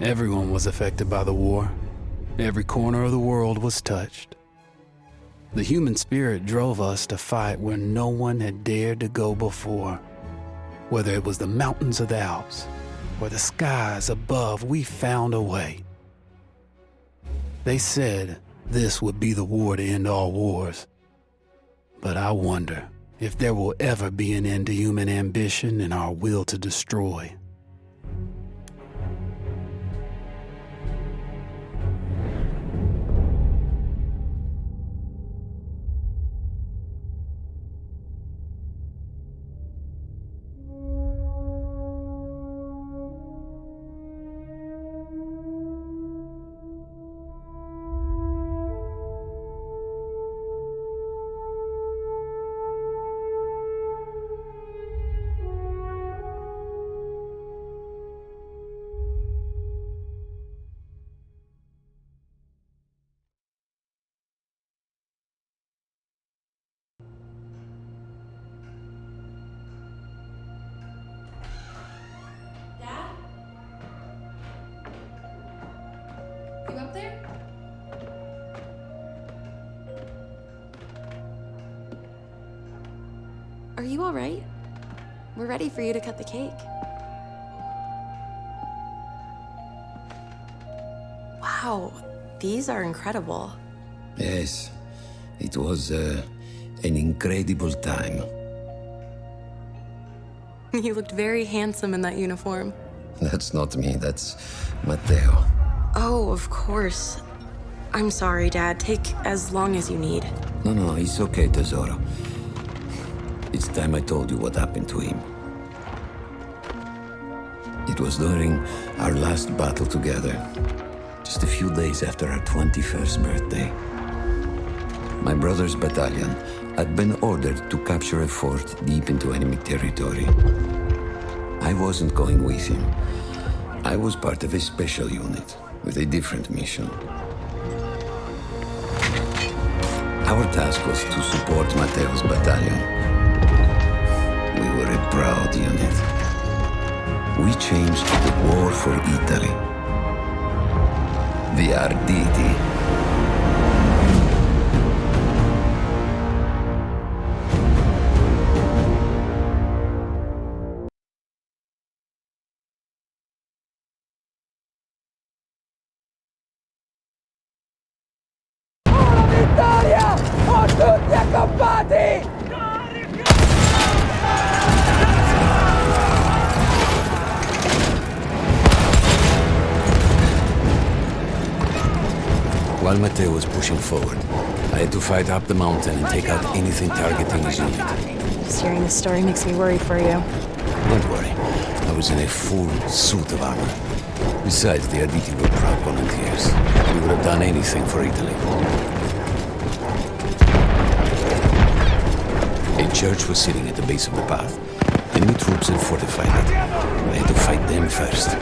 Everyone was affected by the war. Every corner of the world was touched. The human spirit drove us to fight where no one had dared to go before. Whether it was the mountains of the Alps or the skies above, we found a way. They said this would be the war to end all wars. But I wonder if there will ever be an end to human ambition and our will to destroy. You up there? Are you all right? We're ready for you to cut the cake. Wow, these are incredible. Yes, it was an incredible time. You looked very handsome in that uniform. That's not me, that's Matteo. Oh, of course. I'm sorry, Dad. Take as long as you need. No, it's okay, Tesoro. It's time I told you what happened to him. It was during our last battle together, just a few days after our 21st birthday. My brother's battalion had been ordered to capture a fort deep into enemy territory. I wasn't going with him. I was part of a special unit with a different mission. Our task was to support Matteo's battalion. We were a proud unit. We changed the war for Italy. The Arditi. Vittoria! O tutti accampati! While Matteo was pushing forward, I had to fight up the mountain and take out anything targeting his unit. Just hearing this story makes me worry for you. Don't worry, I was in a full suit of armor. Besides, the Arditi were proud volunteers. We would have done anything for Italy. A church was sitting at the base of the path. Enemy troops had fortified it. I had to fight them first.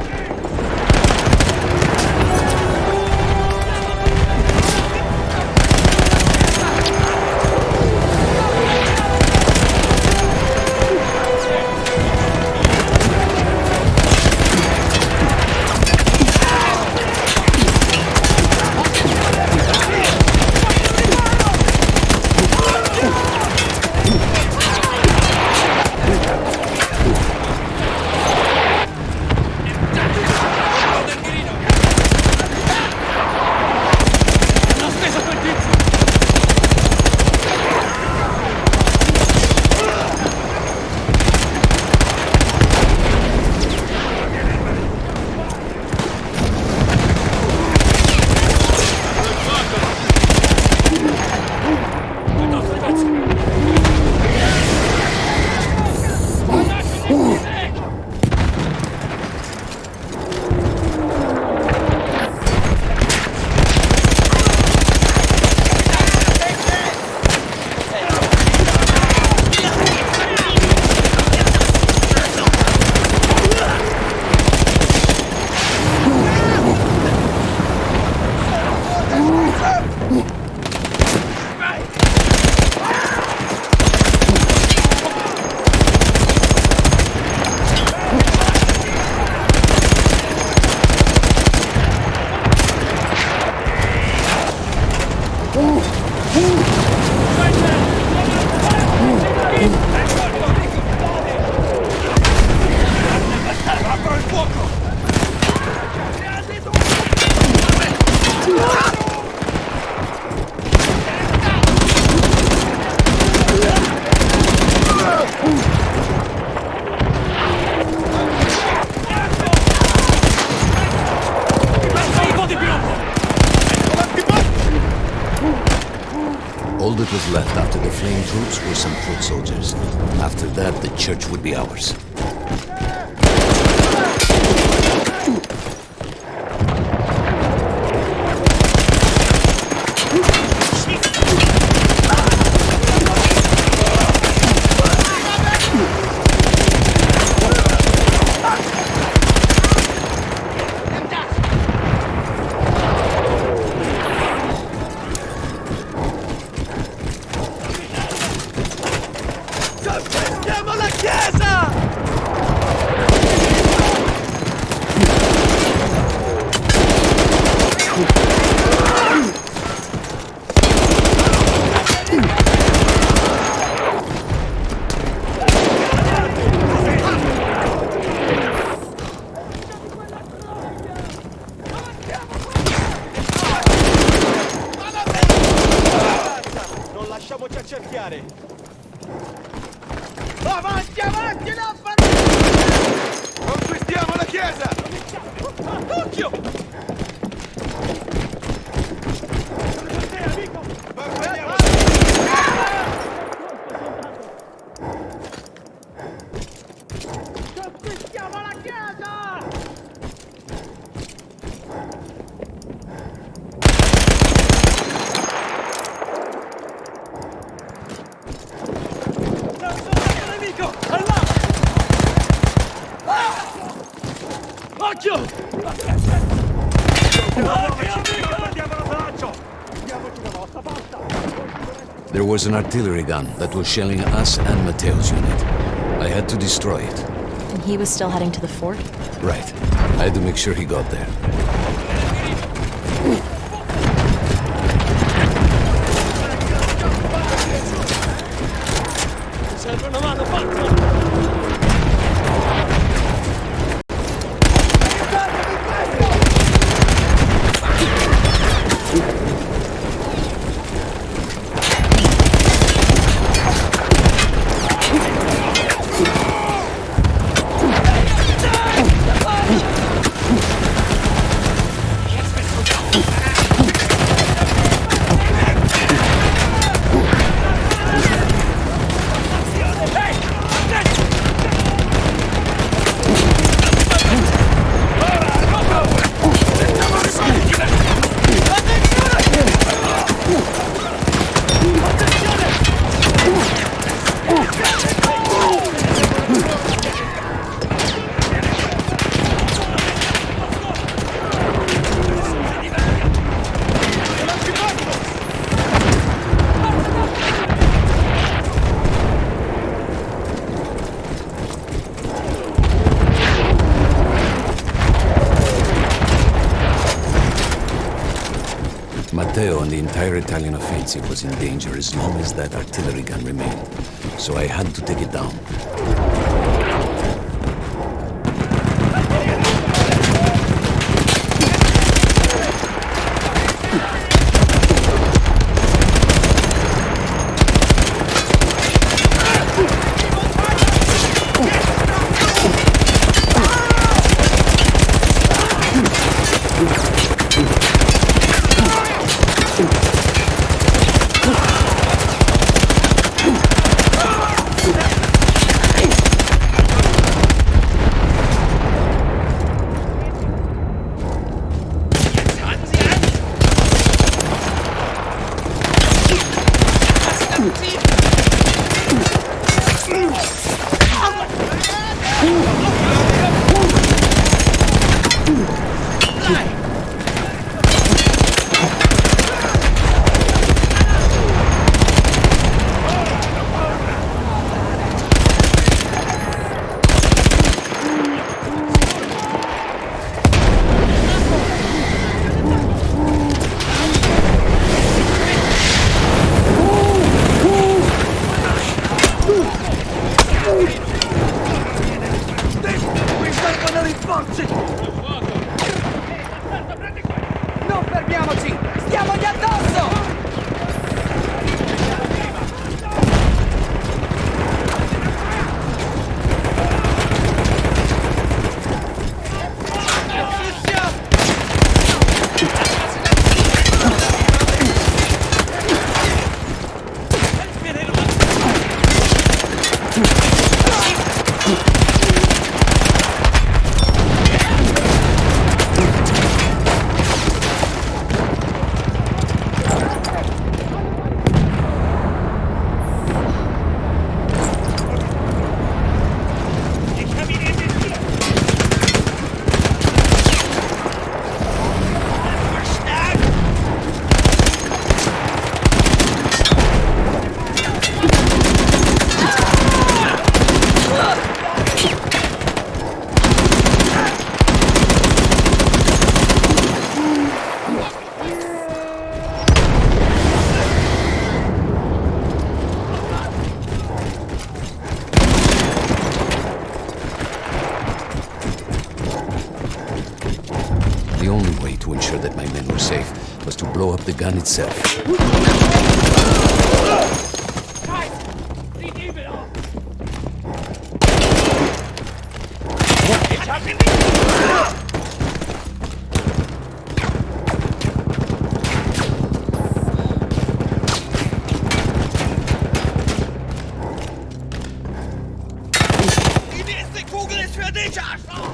All that was left after the flame troops were some foot soldiers. After that, the church would be ours. Calpestiamo la chiesa! Non lasciamoci accerchiare! Avanti, avanti, la conquistiamo la chiesa! Occhio! Conquistiamo la chiesa! There was an artillery gun that was shelling us and Matteo's unit. I had to destroy it. And he was still heading to the fort? Right. I had to make sure he got there. Serve una mano, forza! Matteo and the entire Italian offensive was in danger as long as that artillery gun remained. So I had to take it down. men were safe was to blow up the gun itself. Die nächste Kugel ist für dich, Arschloch!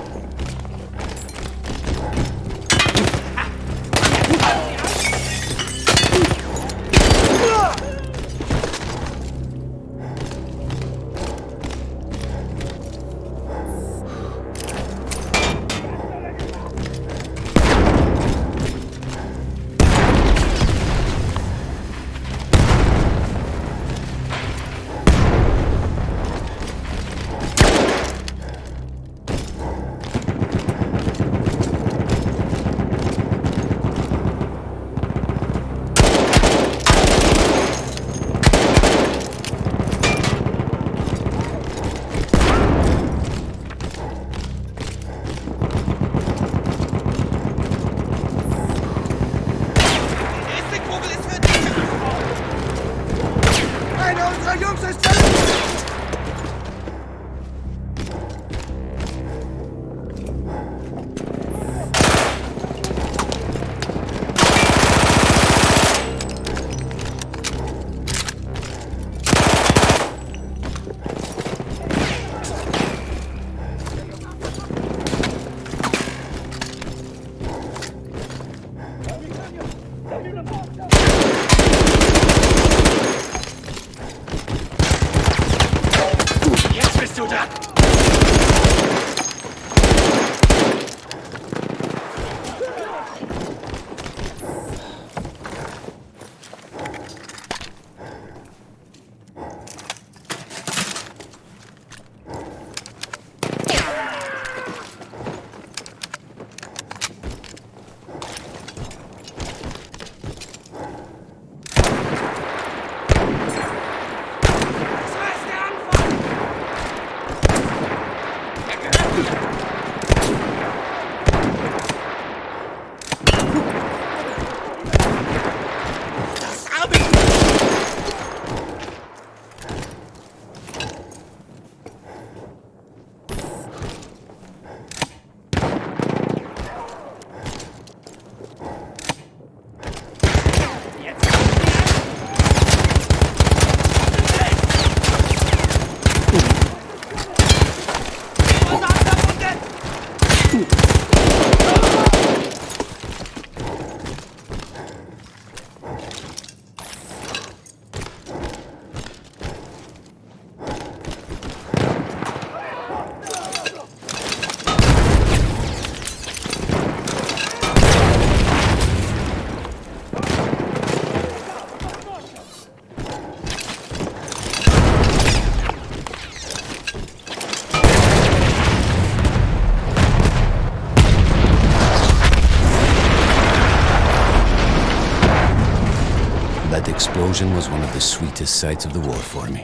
That explosion was one of the sweetest sights of the war for me.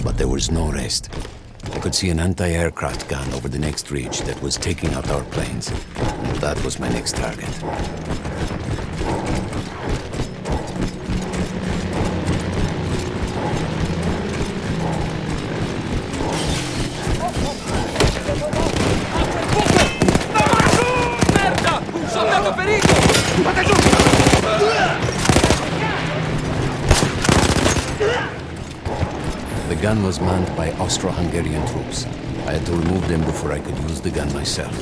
But there was no rest. I could see an anti-aircraft gun over the next ridge that was taking out our planes. And that was my next target. Merda! Un soldato ferito! Fate giù! The gun was manned by Austro-Hungarian troops. I had to remove them before I could use the gun myself.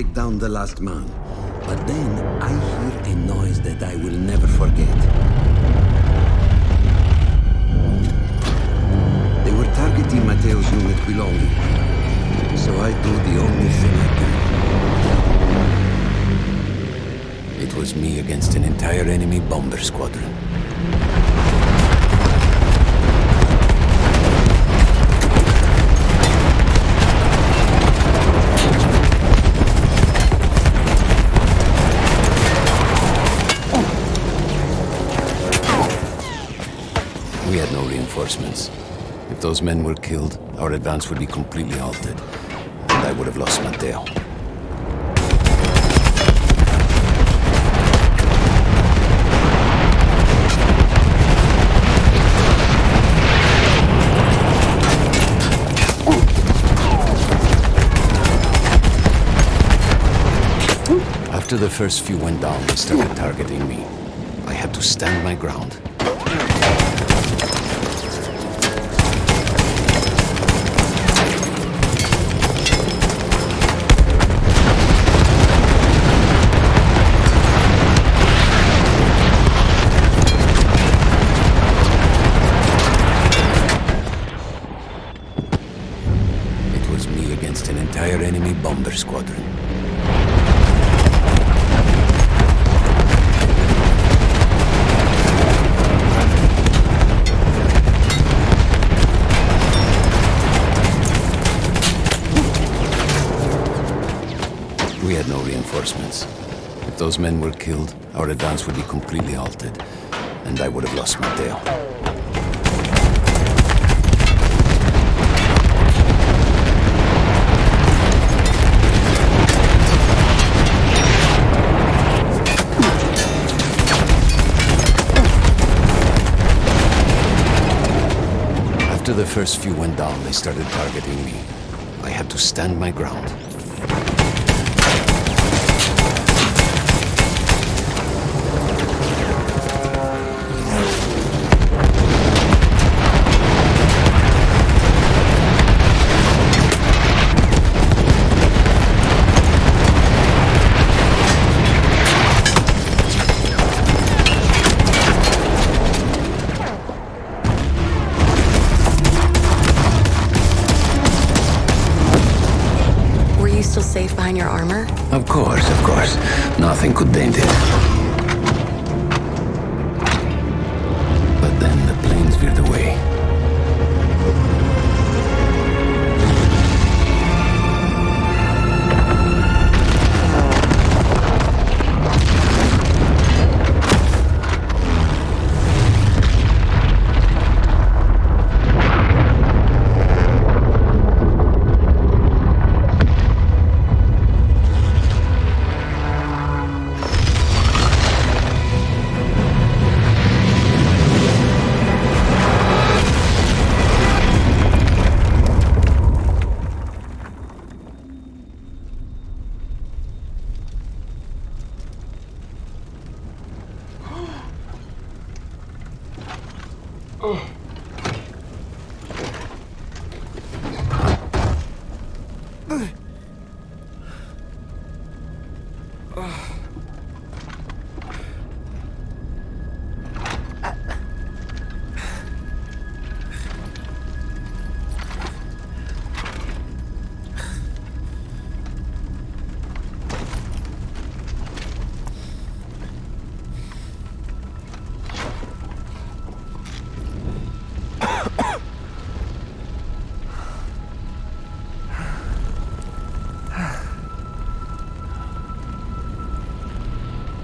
take down the last man. But then I hear a noise that I will never forget. They were targeting Matteo's unit below me. So I do the only thing I can. It was me against an entire enemy bomber squadron. We had no reinforcements. If those men were killed, our advance would be completely halted, and I would have lost Matteo. After the first few went down, they started targeting me. I had to stand my ground. It was me against an entire enemy bomber squadron. We had no reinforcements. If those men were killed, our advance would be completely halted, and I would have lost Matteo. After the first few went down, they started targeting me. I had to stand my ground. Still safe behind your armor? Of course, of course. Nothing could dent it. But then the planes veered away.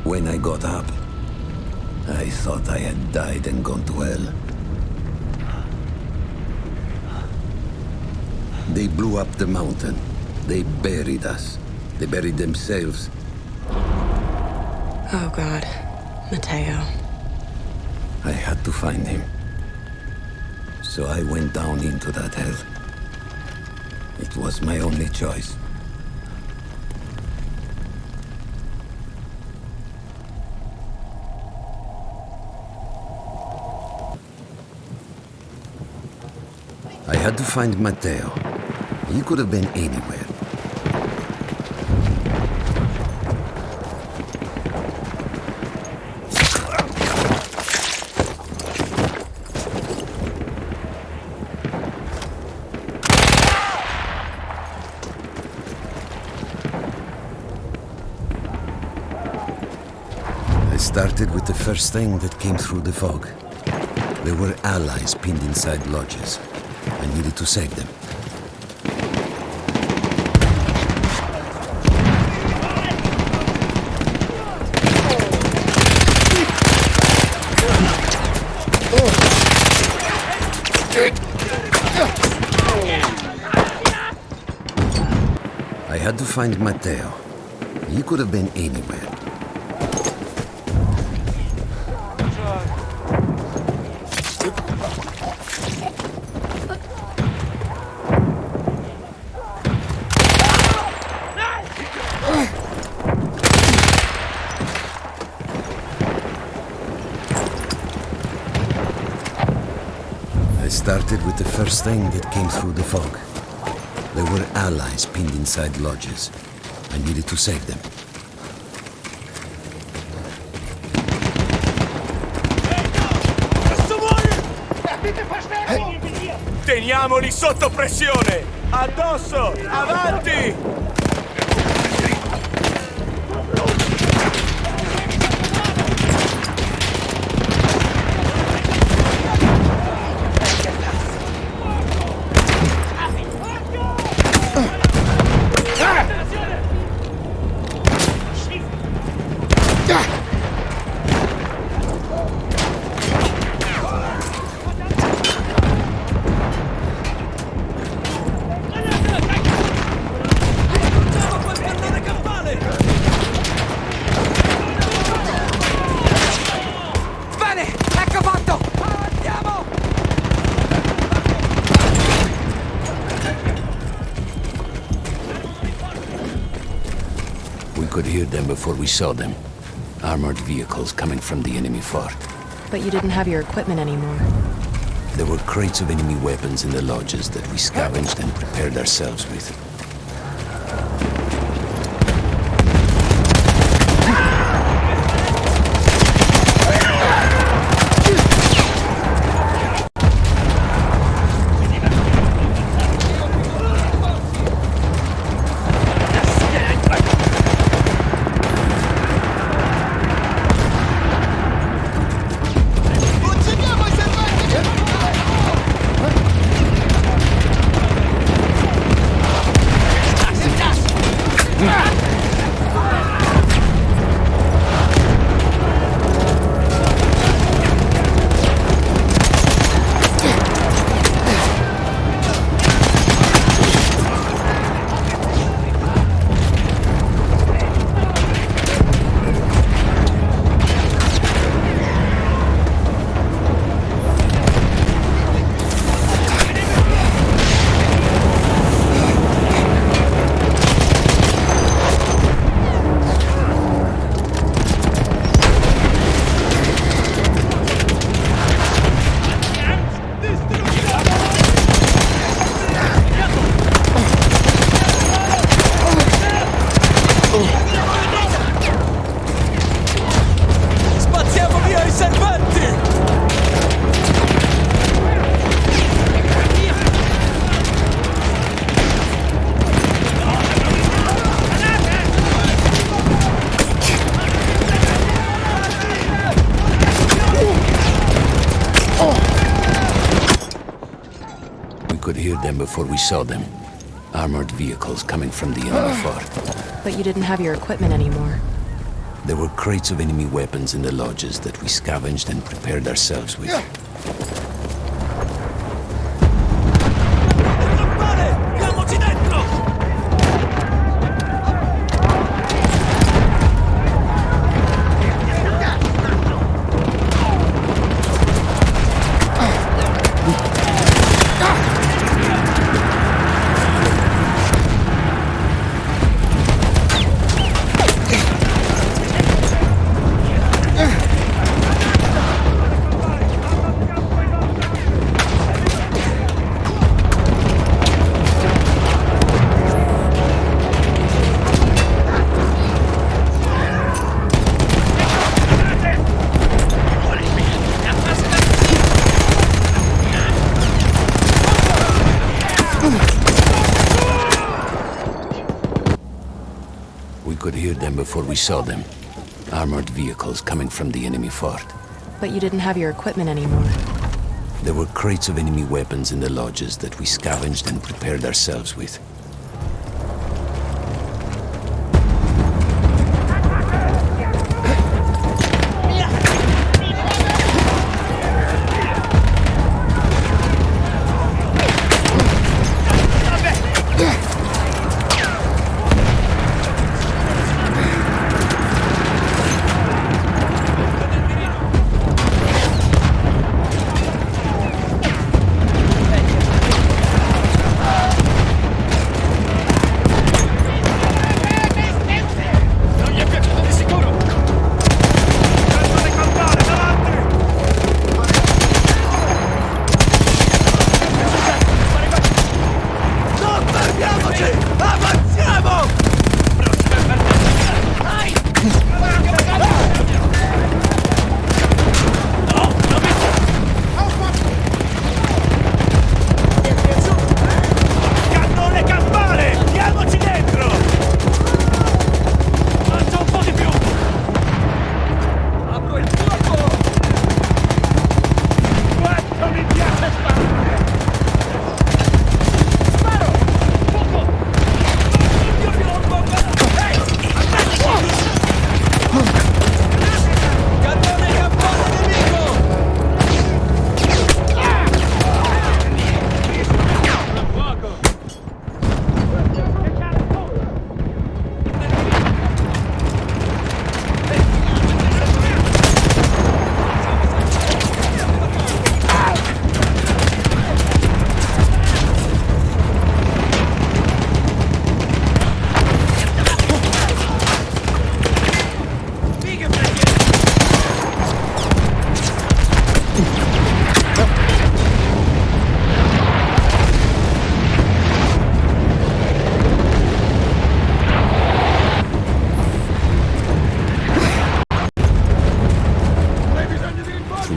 When I got up, I thought I had died and gone to hell. They blew up the mountain. They buried us. They buried themselves. Oh, God. Matteo. I had to find him. So I went down into that hell. It was my only choice. I had to find Matteo. He could have been anywhere. I started with the first thing that came through the fog. There were allies pinned inside lodges. I needed to save them. I had to find Matteo. He could have been anywhere. I started with the first thing that came through the fog. There were allies pinned inside lodges. I needed to save them. Teniamoli sotto pressione! Addosso! Avanti! We could hear them before we saw them. Armored vehicles coming from the enemy fort. But you didn't have your equipment anymore. There were crates of enemy weapons in the lodges that we scavenged and prepared ourselves with. Spazziamo via i serpenti! We could hear them before we saw them. Armored vehicles coming from the enemy fort. But you didn't have your equipment anymore. There were crates of enemy weapons in the lodges that we scavenged and prepared ourselves with. Campane! Andiamoci dentro! We could hear them before we saw them. Armored vehicles coming from the enemy fort. But you didn't have your equipment anymore. There were crates of enemy weapons in the lodges that we scavenged and prepared ourselves with.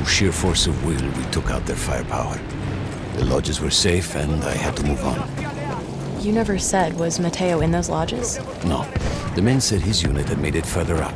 Sheer force of will, we took out their firepower. The lodges were safe, and I had to move on. You never said, was Mateo in those lodges? No. The men said his unit had made it further up.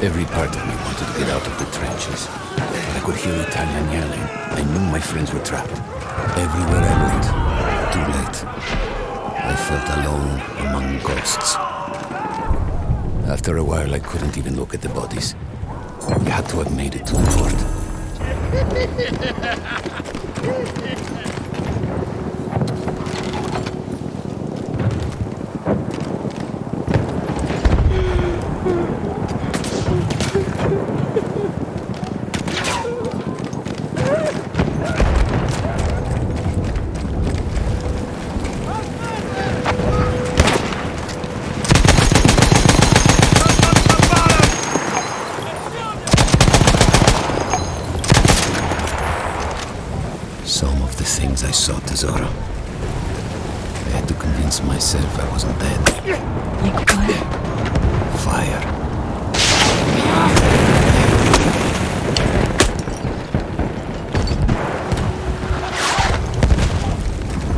Every part of me wanted to get out of the trenches. I could hear Italian yelling. I knew my friends were trapped. Everywhere I looked, too late. I felt alone among ghosts. After a while, I couldn't even look at the bodies. We had to have made it to the fort. Some of the things I saw, Tesoro. I had to convince myself I wasn't dead. Like what? Fire.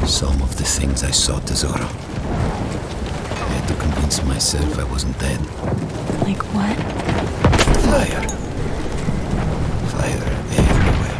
Some of the things I saw, Tesoro. I had to convince myself I wasn't dead. Like what? Fire. Fire everywhere.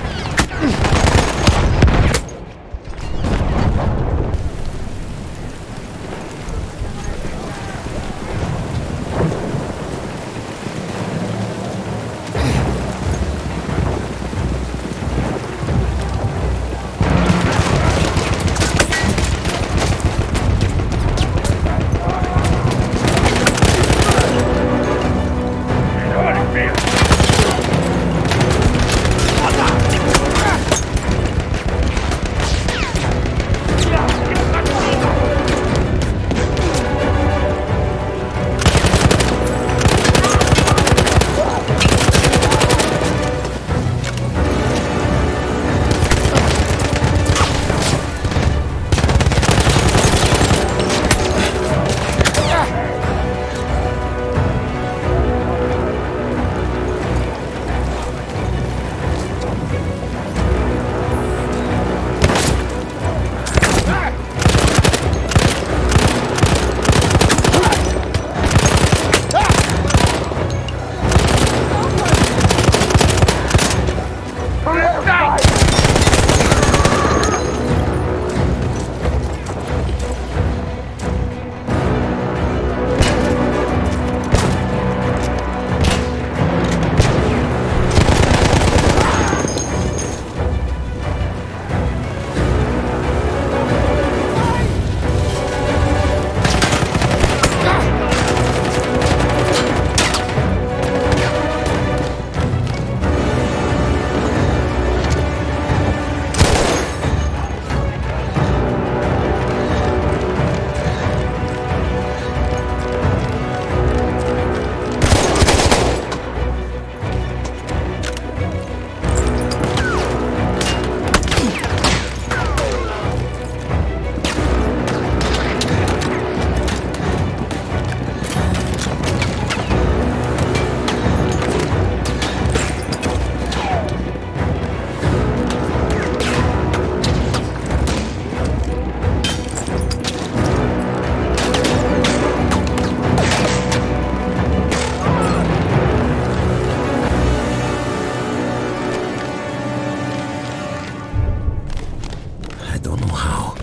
don't know how.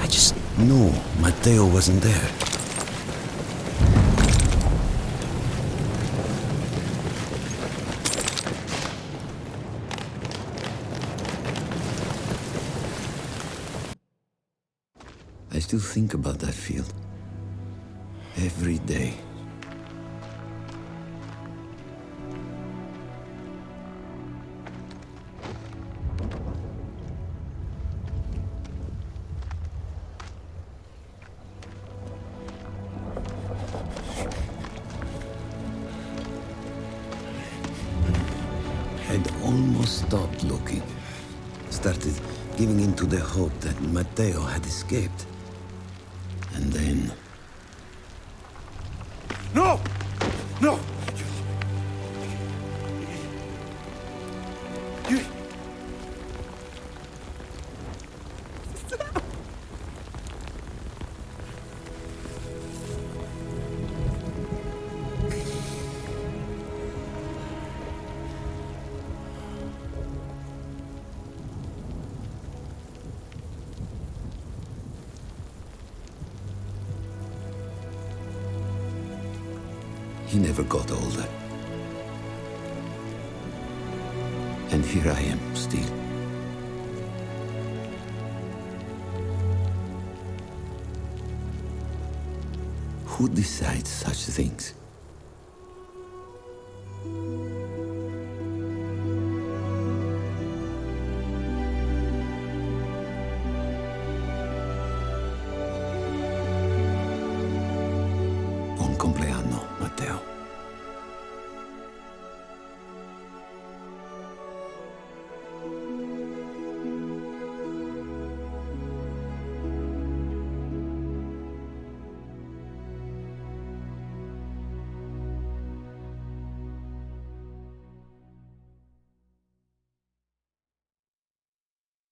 I just knew Matteo wasn't there. I still think about that field. Every day. I'd almost stopped looking. Started giving in to the hope that Matteo had escaped. And then... No! No! He never got older. And here I am, still. Who decides such things? Buon compleanno, Matteo.